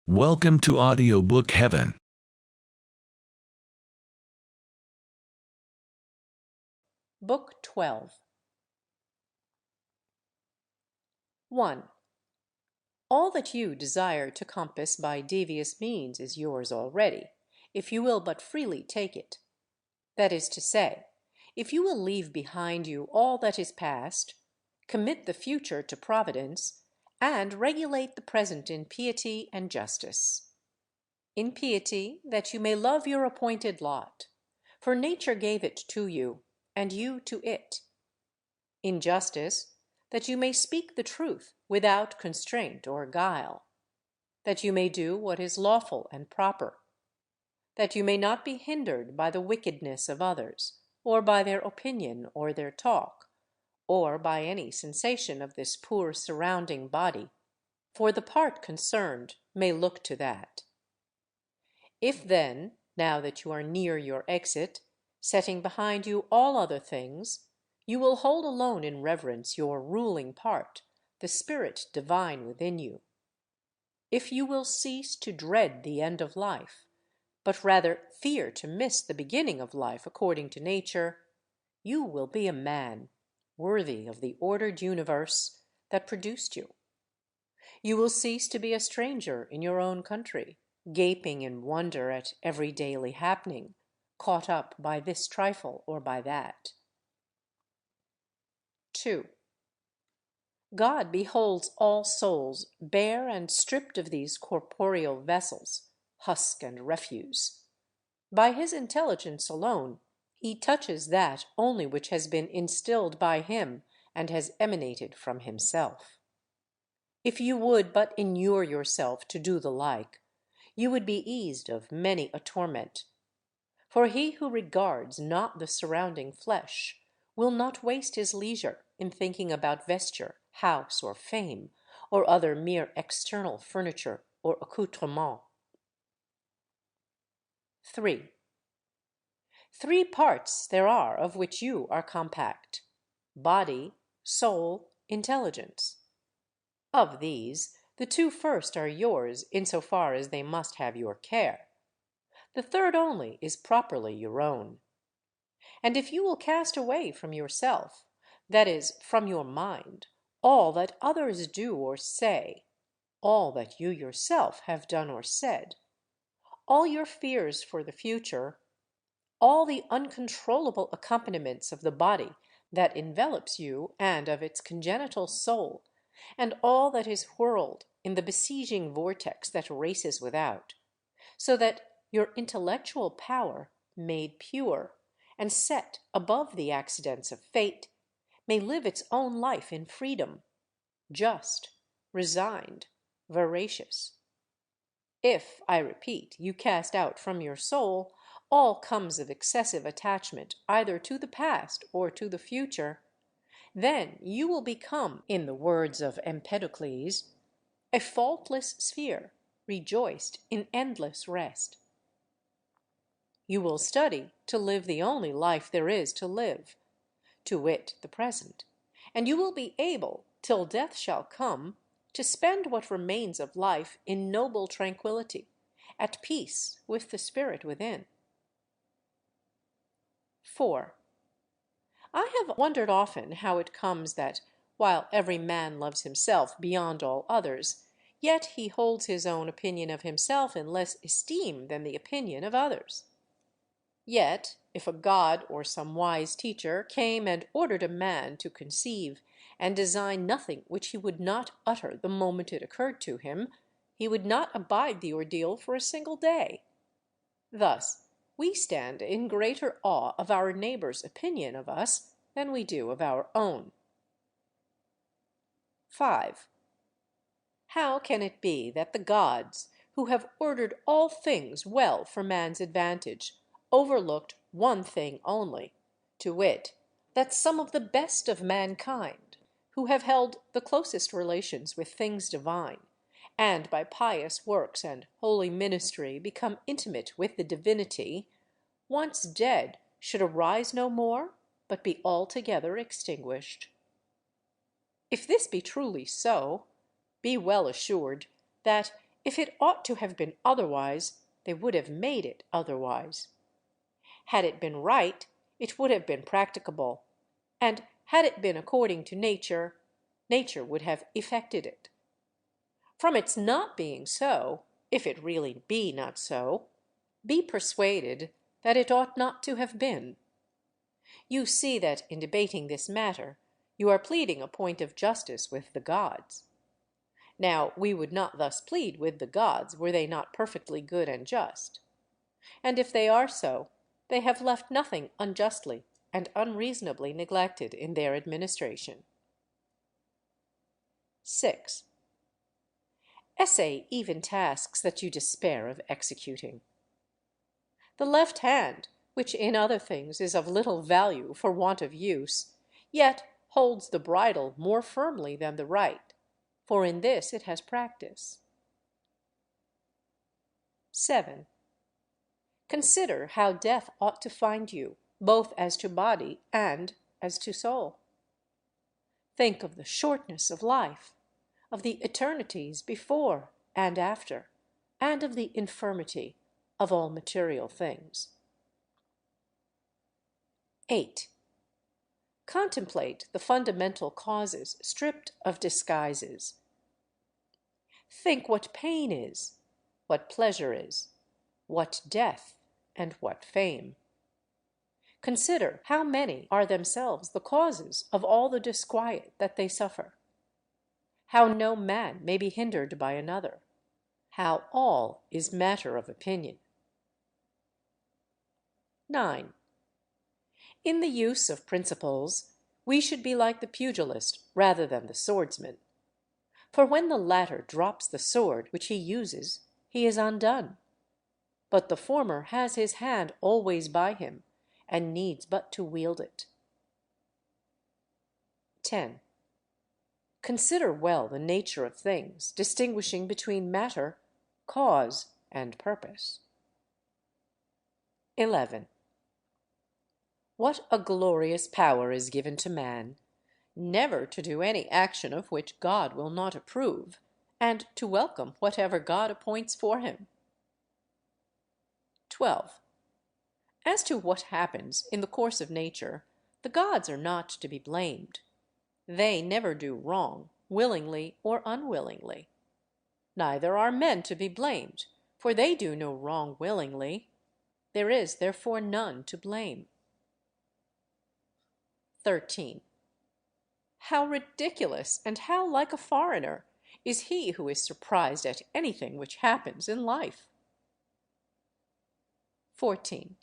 Welcome to Audiobook Heaven. Book 12. 1. All that you desire to compass by devious means is yours already, if you will but freely take it. That is to say, if you will leave behind you all that is past, commit the future to Providence, and regulate the present in piety and justice. In piety, that you may love your appointed lot, for nature gave it to you, and you to it. In justice, that you may speak the truth without constraint or guile, that you may do what is lawful and proper, that you may not be hindered by the wickedness of others, or by their opinion or their talk, or by any sensation of this poor surrounding body, for the part concerned may look to that. If then, now that you are near your exit, setting behind you all other things, you will hold alone in reverence your ruling part, the spirit divine within you. If you will cease to dread the end of life, but rather fear to miss the beginning of life according to nature, you will be a man, worthy of the ordered universe that produced you. You will cease to be a stranger in your own country, gaping in wonder at every daily happening, caught up by this trifle or by that. 2. God beholds all souls bare and stripped of these corporeal vessels, husk and refuse. By his intelligence alone, he touches that only which has been instilled by him and has emanated from himself. If you would but inure yourself to do the like, you would be eased of many a torment. For he who regards not the surrounding flesh will not waste his leisure in thinking about vesture, house, or fame, or other mere external furniture or accoutrement. 3. Three parts there are of which you are compact: body, soul, intelligence. Of these, the two first are yours in so far as they must have your care. The third only is properly your own. And if you will cast away from yourself, that is, from your mind, all that others do or say, all that you yourself have done or said, all your fears for the future, all the uncontrollable accompaniments of the body that envelops you and of its congenital soul, and all that is whirled in the besieging vortex that races without, so that your intellectual power, made pure and set above the accidents of fate, may live its own life in freedom, just, resigned, veracious. If, I repeat, you cast out from your soul all comes of excessive attachment either to the past or to the future, then you will become, in the words of Empedocles, a faultless sphere, rejoiced in endless rest. You will study to live the only life there is to live, to wit, the present, and you will be able, till death shall come, to spend what remains of life in noble tranquility, at peace with the spirit within. 4. I have wondered often how it comes that, while every man loves himself beyond all others, yet he holds his own opinion of himself in less esteem than the opinion of others. Yet, if a god or some wise teacher came and ordered a man to conceive and design nothing which he would not utter the moment it occurred to him, he would not abide the ordeal for a single day. Thus, we stand in greater awe of our neighbor's opinion of us than we do of our own. 5. How can it be that the gods, who have ordered all things well for man's advantage, overlooked one thing only, to wit, that some of the best of mankind, who have held the closest relations with things divine, and by pious works and holy ministry become intimate with the divinity, once dead, should arise no more, but be altogether extinguished? If this be truly so, be well assured that, If it ought to have been otherwise, they would have made it otherwise. Had it been right, it would have been practicable, and had it been according to nature, nature would have effected it. From its not being so, if it really be not so, be persuaded that it ought not to have been. You see that in debating this matter you are pleading a point of justice with the gods. Now, we would not thus plead with the gods were they not perfectly good and just. And if they are so, they have left nothing unjustly and unreasonably neglected in their administration. 6. Essay even tasks that you despair of executing. The left hand, which in other things is of little value for want of use, yet holds the bridle more firmly than the right, for in this it has practice. 7. Consider how death ought to find you, both as to body and as to soul. Think of the shortness of life, of the eternities before and after, and of the infirmity of all material things. 8. Contemplate the fundamental causes stripped of disguises. Think what pain is, what pleasure is, what death, and what fame. Consider how many are themselves the causes of all the disquiet that they suffer, how no man may be hindered by another, how all is matter of opinion. 9. In the use of principles, we should be like the pugilist rather than the swordsman. For when the latter drops the sword which he uses, he is undone. But the former has his hand always by him, and needs but to wield it. 10. Consider well the nature of things, distinguishing between matter, cause, and purpose. 11. What a glorious power is given to man, never to do any action of which God will not approve, and to welcome whatever God appoints for him. 12. As to what happens in the course of nature, the gods are not to be blamed. They never do wrong, willingly or unwillingly. Neither are men to be blamed, for they do no wrong willingly. There is therefore none to blame. 13. How ridiculous and how like a foreigner is he who is surprised at anything which happens in life! 14.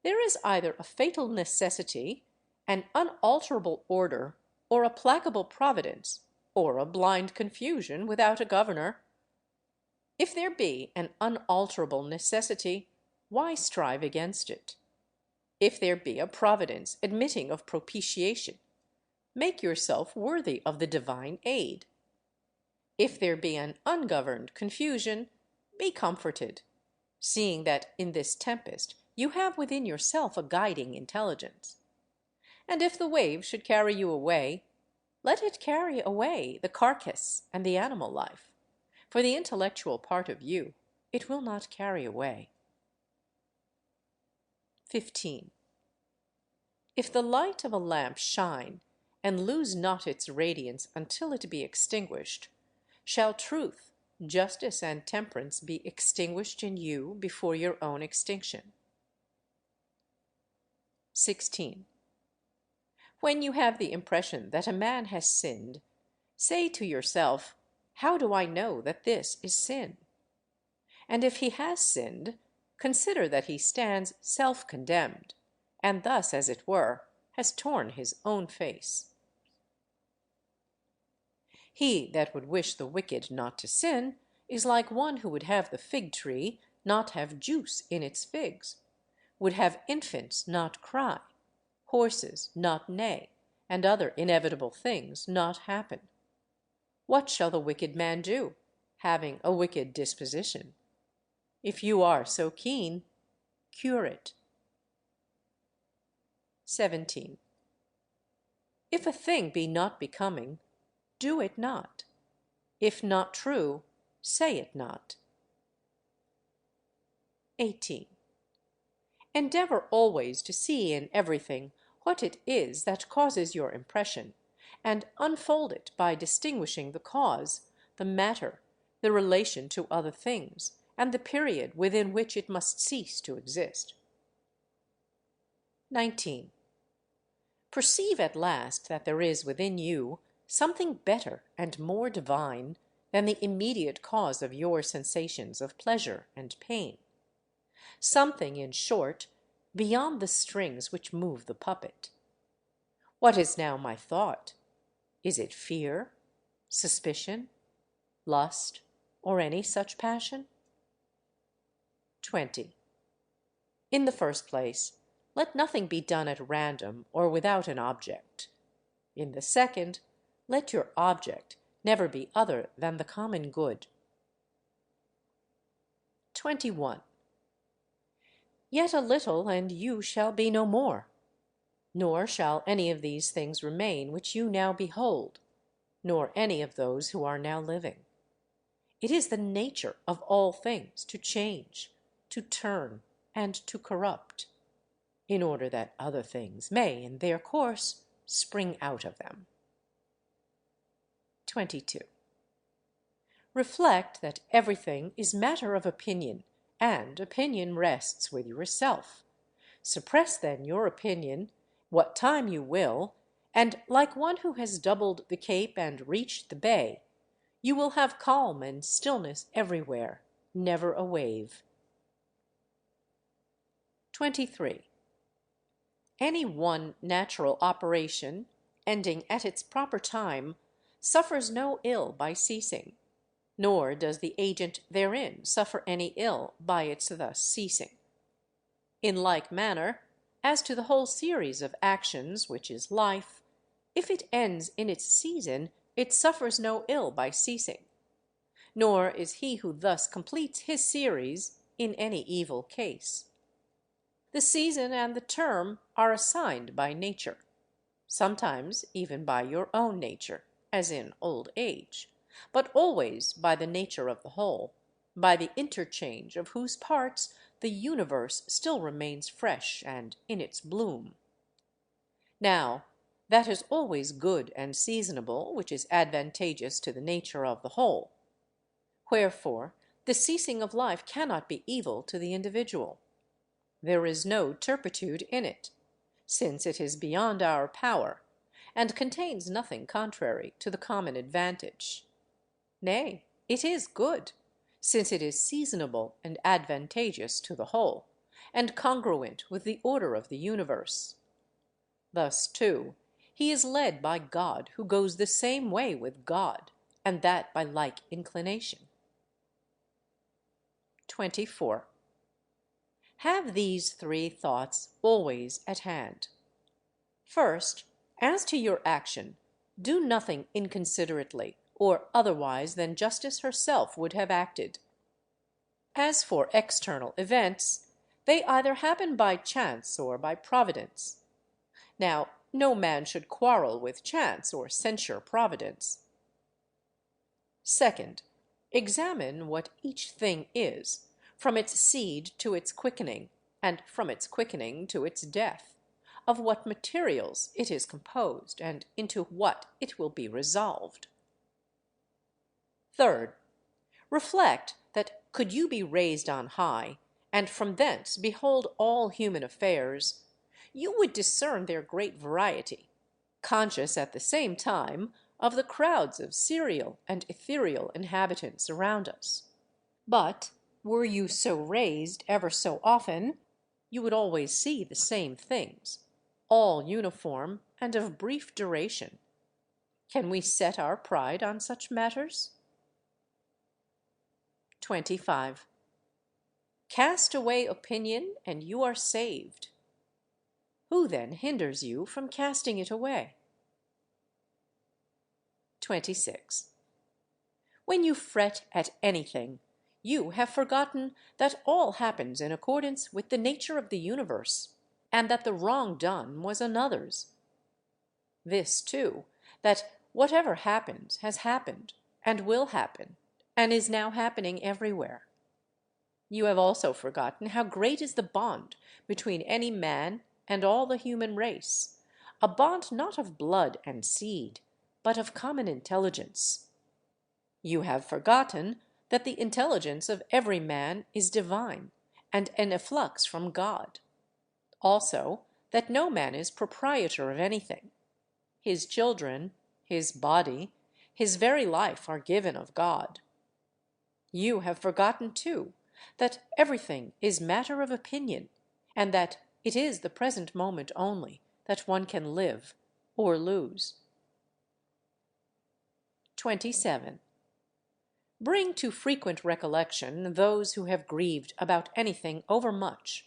There is either a fatal necessity, an unalterable order, or a placable providence, or a blind confusion without a governor. If there be an unalterable necessity, why strive against it? If there be a providence admitting of propitiation, make yourself worthy of the divine aid. If there be an ungoverned confusion, be comforted, seeing that in this tempest you have within yourself a guiding intelligence. And if the wave should carry you away, let it carry away the carcass and the animal life, for the intellectual part of you it will not carry away. 15. If the light of a lamp shine, and lose not its radiance until it be extinguished, shall truth, justice, and temperance be extinguished in you before your own extinction? 16. When you have the impression that a man has sinned, say to yourself, how do I know that this is sin? And if he has sinned, consider that he stands self-condemned, and thus, as it were, has torn his own face. He that would wish the wicked not to sin is like one who would have the fig tree not have juice in its figs, would have infants not cry, horses not neigh, and other inevitable things not happen. What shall the wicked man do, having a wicked disposition? If you are so keen, cure it. 17. If a thing be not becoming, do it not. If not true, say it not. 18. Endeavor always to see in everything what it is that causes your impression, and unfold it by distinguishing the cause, the matter, the relation to other things, and the period within which it must cease to exist. 19. Perceive at last that there is within you something better and more divine than the immediate cause of your sensations of pleasure and pain. Something, in short, beyond the strings which move the puppet. What is now my thought? Is it fear, suspicion, lust, or any such passion? 20. In the first place, let nothing be done at random or without an object. In the second, let your object never be other than the common good. 21. Yet a little, and you shall be no more. Nor shall any of these things remain which you now behold, nor any of those who are now living. It is the nature of all things to change, to turn, and to corrupt, in order that other things may, in their course, spring out of them. 22. Reflect that everything is matter of opinion, and opinion rests with yourself. Suppress then your opinion what time you will, and like one who has doubled the cape and reached the bay, you will have calm and stillness everywhere, never a wave. 23. Any one natural operation, ending at its proper time, suffers no ill by ceasing, nor does the agent therein suffer any ill by its thus ceasing. In like manner, as to the whole series of actions, which is life, if it ends in its season, it suffers no ill by ceasing, nor is he who thus completes his series in any evil case. The season and the term are assigned by nature, sometimes even by your own nature, as in old age, but always by the nature of the whole, by the interchange of whose parts the universe still remains fresh and in its bloom. Now, that is always good and seasonable which is advantageous to the nature of the whole. Wherefore, the ceasing of life cannot be evil to the individual. There is no turpitude in it, since it is beyond our power, and contains nothing contrary to the common advantage. Nay, it is good, since it is seasonable and advantageous to the whole, and congruent with the order of the universe. Thus, too, he is led by God who goes the same way with God, and that by like inclination. 24. Have these three thoughts always at hand. First, as to your action, do nothing inconsiderately or otherwise than justice herself would have acted. As for external events, they either happen by chance or by providence. Now, no man should quarrel with chance or censure providence. Second, examine what each thing is, from its seed to its quickening, and from its quickening to its death, of what materials it is composed, and into what it will be resolved. Third, reflect that could you be raised on high, and from thence behold all human affairs, you would discern their great variety, conscious at the same time of the crowds of serial and ethereal inhabitants around us. But were you so raised ever so often, you would always see the same things, all uniform and of brief duration. Can we set our pride on such matters? 25. Cast away opinion, and you are saved. Who then hinders you from casting it away? 26. When you fret at anything, you have forgotten that all happens in accordance with the nature of the universe, and that the wrong done was another's. This, too, that whatever happens has happened, and will happen, and is now happening everywhere. You have also forgotten how great is the bond between any man and all the human race, a bond not of blood and seed, but of common intelligence. You have forgotten that the intelligence of every man is divine and an efflux from God. Also, that no man is proprietor of anything. His children, his body, his very life are given of God. You have forgotten, too, that everything is matter of opinion, and that it is the present moment only that one can live or lose. 27. Bring to frequent recollection those who have grieved about anything overmuch,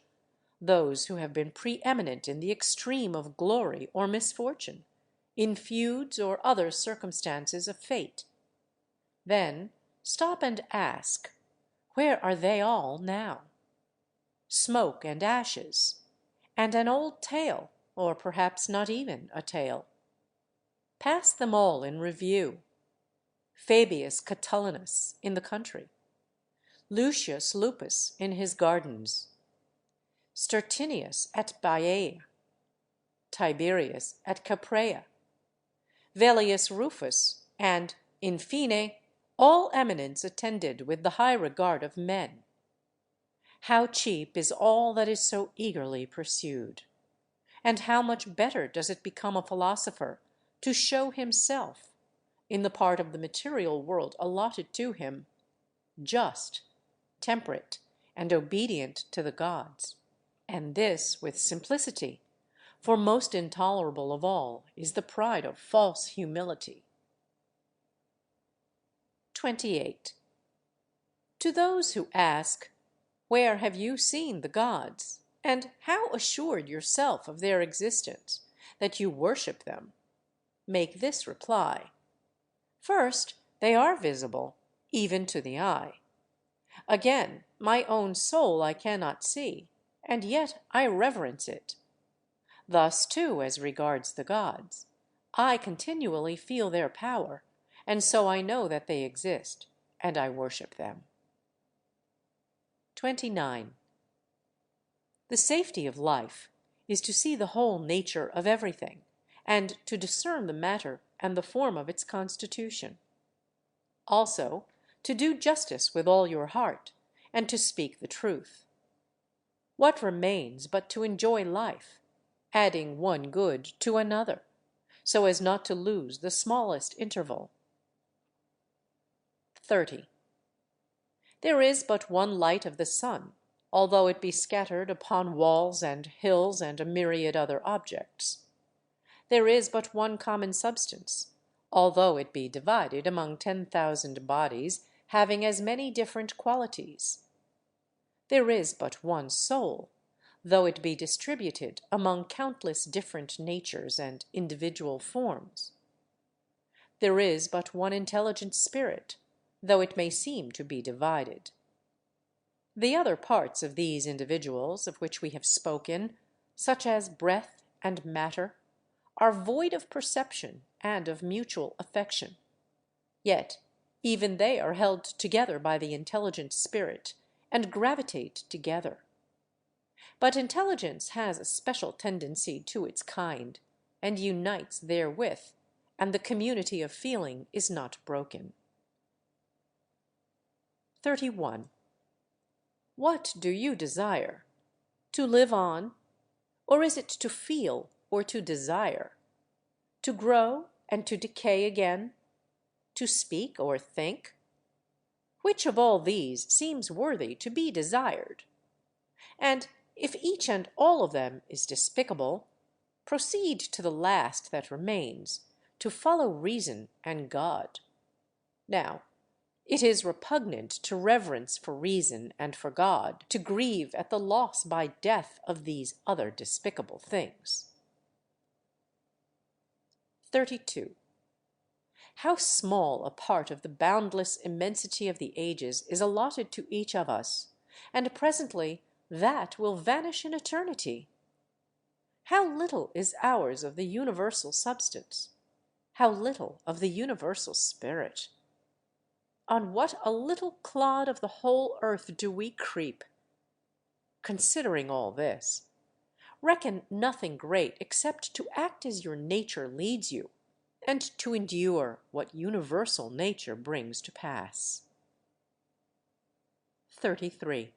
those who have been preeminent in the extreme of glory or misfortune, in feuds or other circumstances of fate. Then stop and ask, where are they all now? Smoke and ashes, and an old tale, or perhaps not even a tale. Pass them all in review. Fabius Catulinus in the country, Lucius Lupus in his gardens, Stertinius at Baiae, Tiberius at Capreae, Velius Rufus, and, in fine, all eminence attended with the high regard of men. How cheap is all that is so eagerly pursued! And how much better does it become a philosopher to show himself, in the part of the material world allotted to him, just, temperate, and obedient to the gods, and this with simplicity, for most intolerable of all is the pride of false humility. 28. To those who ask, where have you seen the gods, and how assured yourself of their existence, that you worship them, make this reply. First, they are visible, even to the eye. Again, my own soul I cannot see, and yet I reverence it. Thus, too, as regards the gods, I continually feel their power, and so I know that they exist, and I worship them. 29. The safety of life is to see the whole nature of everything, and to discern the matter and the form of its constitution. Also, to do justice with all your heart, and to speak the truth. What remains but to enjoy life, adding one good to another, so as not to lose the smallest interval? 30. There is but one light of the sun, although it be scattered upon walls and hills and a myriad other objects. There is but one common substance, although it be divided among 10,000 bodies having as many different qualities. There is but one soul, though it be distributed among countless different natures and individual forms. There is but one intelligent spirit, though it may seem to be divided. The other parts of these individuals of which we have spoken, such as breath and matter, are void of perception and of mutual affection. Yet even they are held together by the intelligent spirit, and gravitate together. But intelligence has a special tendency to its kind, and unites therewith, and the community of feeling is not broken. 31. What do you desire? To live on? Or is it to feel or to desire? To grow and to decay again? To speak or think? Which of all these seems worthy to be desired? And if each and all of them is despicable, proceed to the last that remains, to follow reason and God. Now, it is repugnant to reverence for reason and for God, to grieve at the loss by death of these other despicable things. 32. How small a part of the boundless immensity of the ages is allotted to each of us, and presently that will vanish in eternity! How little is ours of the universal substance! How little of the universal spirit! On what a little clod of the whole earth do we creep! Considering all this, reckon nothing great except to act as your nature leads you, and to endure what universal nature brings to pass. 33.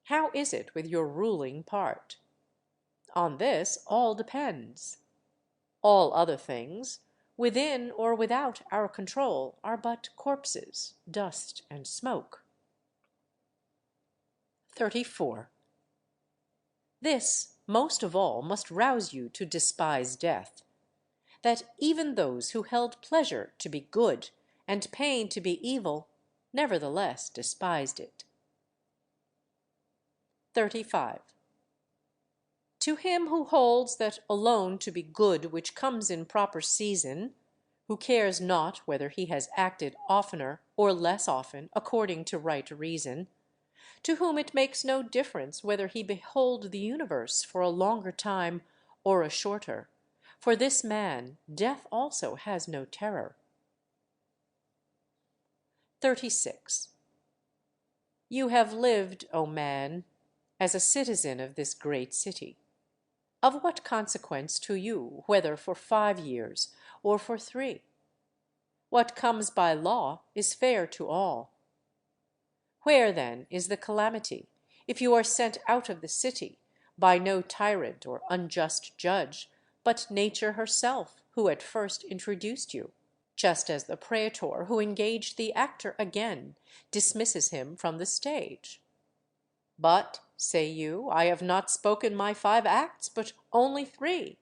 How is it with your ruling part? On this all depends. All other things, within or without our control, are but corpses, dust, and smoke. 34. This, most of all, must rouse you to despise death, that even those who held pleasure to be good and pain to be evil, nevertheless despised it. 35. To him who holds that alone to be good which comes in proper season, who cares not whether he has acted oftener or less often according to right reason, to whom it makes no difference whether he behold the universe for a longer time or a shorter, for this man death also has no terror. 36. You have lived, O man, as a citizen of this great city. Of what consequence to you whether for 5 years or for 3? What comes by law is fair to all. Where, then, is the calamity, if you are sent out of the city by no tyrant or unjust judge, but nature herself, who at first introduced you, just as the praetor who engaged the actor again dismisses him from the stage? But, say you, I have not spoken my 5 acts, but only 3.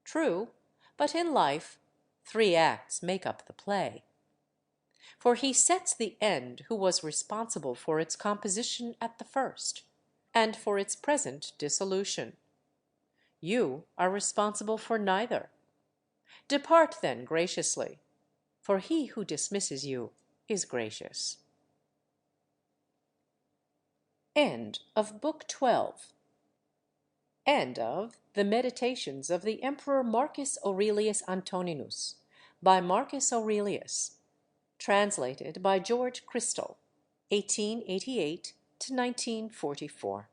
True, but in life 3 acts make up the play. For he sets the end who was responsible for its composition at the first, and for its present dissolution. You are responsible for neither. Depart then graciously, for he who dismisses you is gracious. End of Book 12. End of The Meditations of the Emperor Marcus Aurelius Antoninus, by Marcus Aurelius, translated by George Crystal, 1888 to 1944.